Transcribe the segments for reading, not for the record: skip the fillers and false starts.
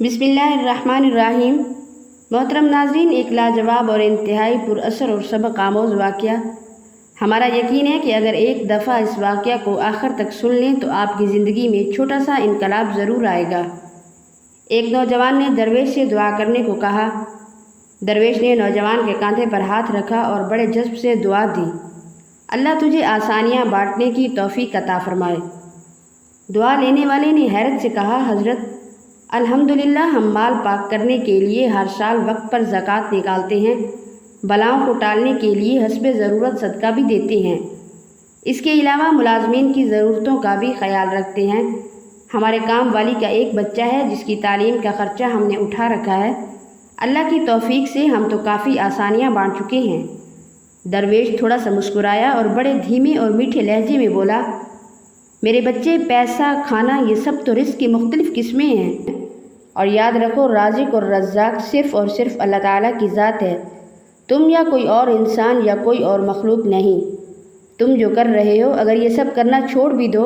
बिस्मिल्लाहिर्रहमानिर्रहीम। मोहतरम नाज़रीन, एक लाजवाब और इंतहाई पुरअसर और सबक आमोज़ वाक़या। हमारा यकीन है कि अगर एक दफ़ा इस वाक़या को आखिर तक सुन लें तो आपकी ज़िंदगी में छोटा सा इनकलाब ज़रूर आएगा। एक नौजवान ने दरवेश से दुआ करने को कहा। दरवेश ने नौजवान के कांधे पर हाथ रखा और बड़े जज्ब से दुआ दी, अल्लाह तुझे आसानियाँ बांटने की तौफ़ीक़ अता फ़रमाए। दुआ लेने वाले ने हैरत से कहा, हज़रत, अल्हम्दुलिल्लाह, हम माल पाक करने के लिए हर साल वक्त पर ज़कात निकालते हैं, बलाओं को टालने के लिए हस्बे ज़रूरत सदका भी देते हैं, इसके अलावा मुलाजमीन की ज़रूरतों का भी ख्याल रखते हैं। हमारे काम वाली का एक बच्चा है जिसकी तालीम का ख़र्चा हमने उठा रखा है। अल्लाह की तौफ़ीक से हम तो काफ़ी आसानियाँ बांट चुके हैं। दरवेश थोड़ा सा मुस्कुराया और बड़े धीमे और मीठे लहजे में बोला, मेरे बच्चे, पैसा, खाना, ये सब तो रिज़्क़ की मुख्तलिफ़ किस्में हैं, और याद रखो, राज़िक़ और रज़्ज़ाक़ सिर्फ़ और सिर्फ अल्लाह ताला की ज़ात है। तुम या कोई और इंसान या कोई और मखलूक नहीं। तुम जो कर रहे हो, अगर ये सब करना छोड़ भी दो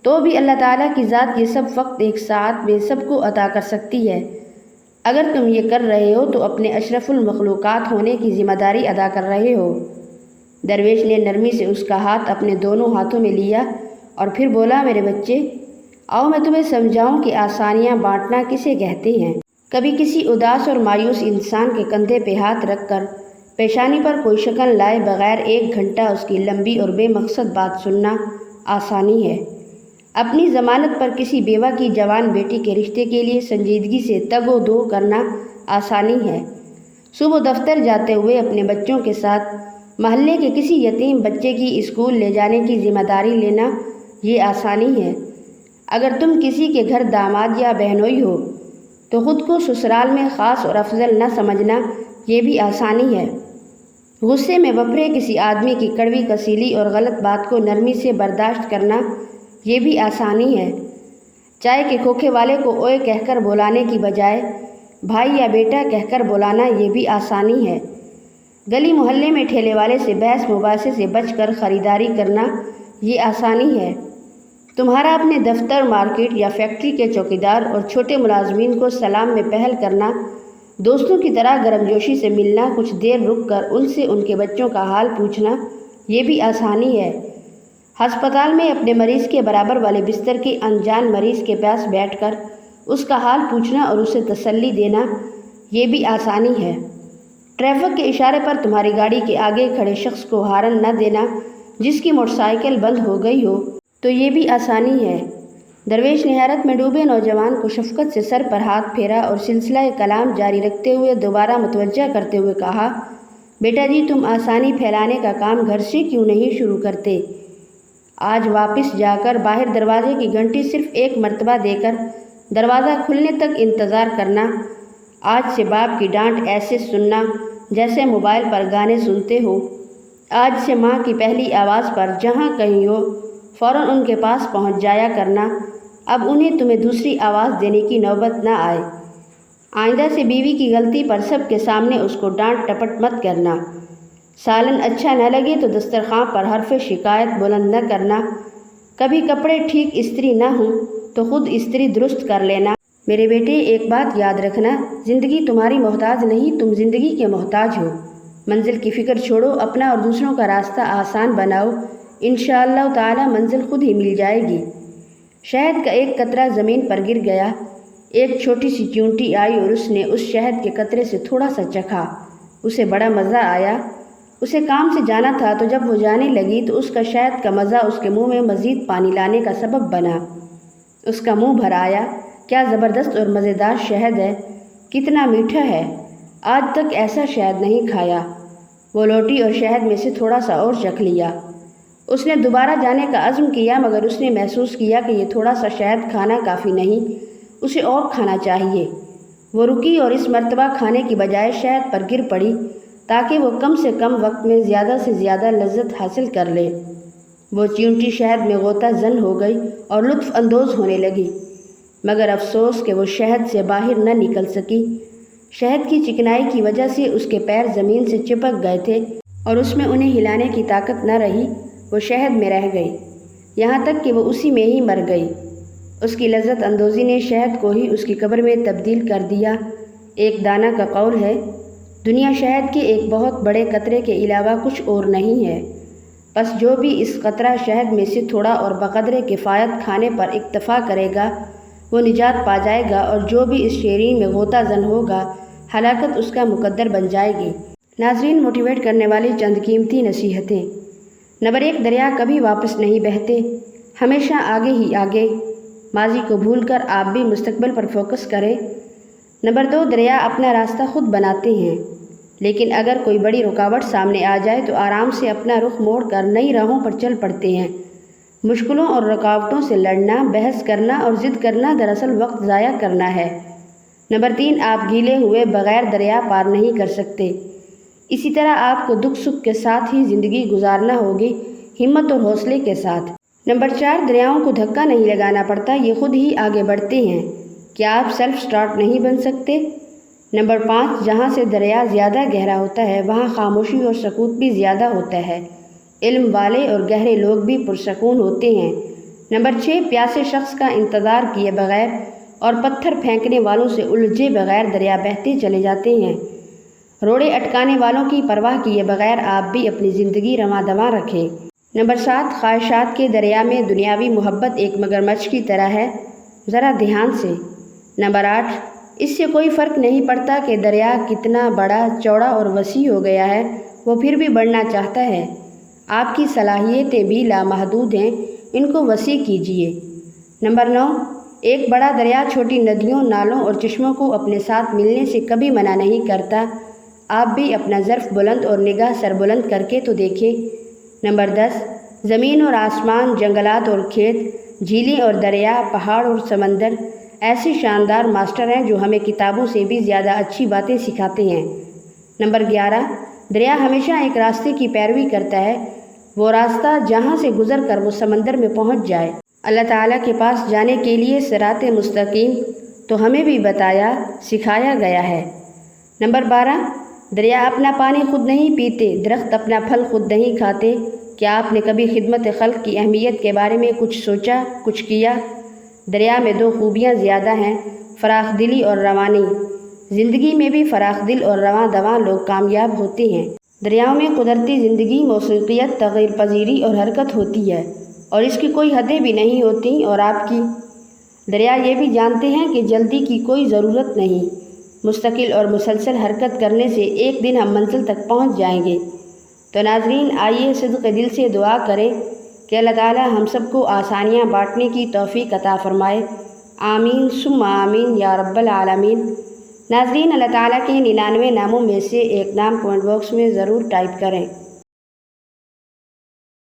तो भी अल्लाह ताला की ज़ात ये सब वक्त एक साथ में सबको अता कर सकती है। अगर तुम ये कर रहे हो तो अपने अशरफुल मखलूक़ात होने की ज़िम्मेदारी अदा कर रहे हो। दरवेश ने नरमी से उसका हाथ अपने दोनों हाथों में लिया और फिर बोला, मेरे बच्चे, आओ मैं तुम्हें समझाऊं कि आसानियां बांटना किसे कहते हैं। कभी किसी उदास और मायूस इंसान के कंधे पे हाथ रखकर पेशानी पर कोई शक्ल लाए बगैर 1 घंटा उसकी लंबी और बेमकसद बात सुनना आसानी है। अपनी ज़मानत पर किसी बेवा की जवान बेटी के रिश्ते के लिए संजीदगी से तगो दो करना आसानी है। सुबह दफ्तर जाते हुए अपने बच्चों के साथ महल्ले के किसी यतीम बच्चे की स्कूल ले जाने की जिम्मेदारी लेना ये आसानी है। अगर तुम किसी के घर दामाद या बहनोई हो तो ख़ुद को ससुराल में ख़ास और अफजल न समझना ये भी आसानी है। गुस्से में बफरे किसी आदमी की कड़वी कसीली और गलत बात को नरमी से बर्दाश्त करना ये भी आसानी है। चाय के खोखे वाले को ओए कहकर बुलाने की बजाय भाई या बेटा कहकर बुलाना ये भी आसानी है। गली मोहल्ले में ठेले वाले से बहस मुबासे से बचकर ख़रीदारी करना ये आसानी है। तुम्हारा अपने दफ्तर, मार्केट या फैक्ट्री के चौकीदार और छोटे मुलाजमीन को सलाम में पहल करना, दोस्तों की तरह गर्मजोशी से मिलना, कुछ देर रुक कर उनसे उनके बच्चों का हाल पूछना ये भी आसानी है। हस्पताल में अपने मरीज़ के बराबर वाले बिस्तर के अनजान मरीज़ के पास बैठकर उसका हाल पूछना और उसे तसल्ली देना ये भी आसानी है। ट्रैफिक के इशारे पर तुम्हारी गाड़ी के आगे खड़े शख्स को हॉर्न न देना जिसकी मोटरसाइकिल बंद हो गई हो तो ये भी आसानी है। दरवेश ने हैरत में डूबे नौजवान को शफ़क़त से सर पर हाथ फेरा और सिलसिला कलाम जारी रखते हुए दोबारा मुतवज्जा करते हुए कहा, बेटा जी, तुम आसानी फैलाने का काम घर से क्यों नहीं शुरू करते? आज वापस जाकर बाहर दरवाजे की घंटी सिर्फ 1 मरतबा देकर दरवाज़ा खुलने तक इंतज़ार करना। आज से बाप की डांट ऐसे सुनना जैसे मोबाइल पर गाने सुनते हो। आज से माँ की पहली आवाज़ पर जहाँ कहीं हो फ़ौरन उनके पास पहुँच जाया करना। अब उन्हें तुम्हें दूसरी आवाज़ देने की नौबत न आए। आइंदा से बीवी की गलती पर सबके सामने उसको डांट टपट मत करना। सालन अच्छा न लगे तो दस्तरखान पर हरफ शिकायत बुलंद न करना। कभी कपड़े ठीक इस्त्री न हों तो ख़ुद इस्त्री दुरुस्त कर लेना। मेरे बेटे, एक बात याद रखना, ज़िंदगी तुम्हारी मोहताज नहीं, तुम ज़िंदगी के मोहताज हो। मंजिल की फ़िक्र छोड़ो, अपना और दूसरों का रास्ता आसान बनाओ। इंशाअल्लाह ताला मंजिल खुद ही मिल जाएगी। शहद का एक कतरा ज़मीन पर गिर गया। एक छोटी सी चींटी आई और उसने उस शहद के कतरे से थोड़ा सा चखा। उसे बड़ा मज़ा आया। उसे काम से जाना था तो जब वो जाने लगी तो उसका शहद का मज़ा उसके मुंह में मज़ीद पानी लाने का सबब बना। उसका मुंह भर आया। क्या ज़बरदस्त और मज़ेदार शहद है, कितना मीठा है, आज तक ऐसा शहद नहीं खाया। वो लौटी और शहद में से थोड़ा सा और चख लिया। उसने दोबारा जाने का अज़्म किया, मगर उसने महसूस किया कि ये थोड़ा सा शहद खाना काफ़ी नहीं, उसे और खाना चाहिए। वो रुकी और इस मर्तबा खाने की बजाय शहद पर गिर पड़ी ताकि वो कम से कम वक्त में ज़्यादा से ज़्यादा लज्जत हासिल कर ले। वो चींटी शहद में गोता जन हो गई और लुत्फ़ अंदोज़ होने लगी, मगर अफसोस कि वो शहद से बाहर न निकल सकी। शहद की चिकनाई की वजह से उसके पैर ज़मीन से चिपक गए थे और उसमें उन्हें हिलाने की ताकत न रही। वो शहद में रह गई, यहाँ तक कि वो उसी में ही मर गई। اس کی لذت اندوزی نے شہد کو ہی اس کی قبر میں تبدیل کر دیا۔ ایک دانا کا قول ہے، دنیا شہد کے ایک بہت بڑے قطرے کے علاوہ کچھ اور نہیں ہے، بس جو بھی اس قطرہ شہد میں سے تھوڑا اور بقدر کفایت کھانے پر اکتفا کرے گا وہ نجات پا جائے گا، اور جو بھی اس شیرین میں غوطہ زن ہوگا ہلاکت اس کا مقدر بن جائے گی۔ ناظرین، موٹیویٹ کرنے والی چند قیمتی نصیحتیں۔ نمبر 1، دریا کبھی واپس نہیں بہتے، ہمیشہ آگے ہی آگے۔ ماضی کو بھول کر آپ بھی مستقبل پر فوکس کریں۔ نمبر 2، دریا اپنا راستہ خود بناتے ہیں، لیکن اگر کوئی بڑی رکاوٹ سامنے آ جائے تو آرام سے اپنا رخ موڑ کر نئی راہوں پر چل پڑتے ہیں۔ مشکلوں اور رکاوٹوں سے لڑنا، بحث کرنا اور ضد کرنا دراصل وقت ضائع کرنا ہے۔ نمبر 3، آپ گیلے ہوئے بغیر دریا پار نہیں کر سکتے، اسی طرح آپ کو دکھ سکھ کے ساتھ ہی زندگی گزارنا ہوگی، ہمت اور حوصلے کے ساتھ۔ نمبر 4، دریاؤں کو دھکا نہیں لگانا پڑتا، یہ خود ہی آگے بڑھتے ہیں۔ کیا آپ سیلف سٹارٹ نہیں بن سکتے؟ نمبر 5، جہاں سے دریا زیادہ گہرا ہوتا ہے وہاں خاموشی اور سکوت بھی زیادہ ہوتا ہے، علم والے اور گہرے لوگ بھی پرسکون ہوتے ہیں۔ نمبر 6، پیاسے شخص کا انتظار کیے بغیر اور پتھر پھینکنے والوں سے الجھے بغیر دریا بہتے چلے جاتے ہیں۔ روڑے اٹکانے والوں کی پرواہ کیے بغیر آپ بھی اپنی زندگی رواں دواں رکھیں۔ نمبر 7، خواہشات کے دریا میں دنیاوی محبت ایک مگرمچھ کی طرح ہے، ذرا دھیان سے۔ نمبر 8، اس سے کوئی فرق نہیں پڑتا کہ دریا کتنا بڑا، چوڑا اور وسیع ہو گیا ہے، وہ پھر بھی بڑھنا چاہتا ہے۔ آپ کی صلاحیتیں بھی لامحدود ہیں، ان کو وسیع کیجیے۔ نمبر 9، ایک بڑا دریا چھوٹی ندیوں، نالوں اور چشموں کو اپنے ساتھ ملنے سے کبھی منع نہیں کرتا۔ آپ بھی اپنا ظرف بلند اور نگاہ سر بلند کر کے تو دیکھیں۔ نمبر 10، زمین اور آسمان، جنگلات اور کھیت، جھیلیں اور دریا، پہاڑ اور سمندر ایسے شاندار ماسٹر ہیں جو ہمیں کتابوں سے بھی زیادہ اچھی باتیں سکھاتے ہیں۔ نمبر 11، دریا ہمیشہ ایک راستے کی پیروی کرتا ہے، وہ راستہ جہاں سے گزر کر وہ سمندر میں پہنچ جائے۔ اللہ تعالیٰ کے پاس جانے کے لیے صراط مستقیم تو ہمیں بھی بتایا، سکھایا گیا ہے۔ نمبر 12، دریا اپنا پانی خود نہیں پیتے، درخت اپنا پھل خود نہیں کھاتے۔ کیا آپ نے کبھی خدمت خلق کی اہمیت کے بارے میں کچھ سوچا، کچھ کیا؟ دریا میں 2 خوبیاں زیادہ ہیں، فراخ دلی اور روانی۔ زندگی میں بھی فراخ دل اور رواں دواں لوگ کامیاب ہوتے ہیں۔ دریاؤں میں قدرتی زندگی، موسیقیت، تغیر پذیری اور حرکت ہوتی ہے، اور اس کی کوئی حدیں بھی نہیں ہوتی۔ اور آپ کی دریا یہ بھی جانتے ہیں کہ جلدی کی کوئی ضرورت نہیں، مستقل اور مسلسل حرکت کرنے سے ایک دن ہم منزل تک پہنچ جائیں گے۔ تو ناظرین، آئیے صدق دل سے دعا کریں کہ اللہ تعالیٰ ہم سب کو آسانیاں بانٹنے کی توفیق عطا فرمائے۔ آمین ثم آمین یا رب العالمین۔ ناظرین، اللہ تعالیٰ کے 99 ناموں میں سے ایک نام کمنٹ باکس میں ضرور ٹائپ کریں۔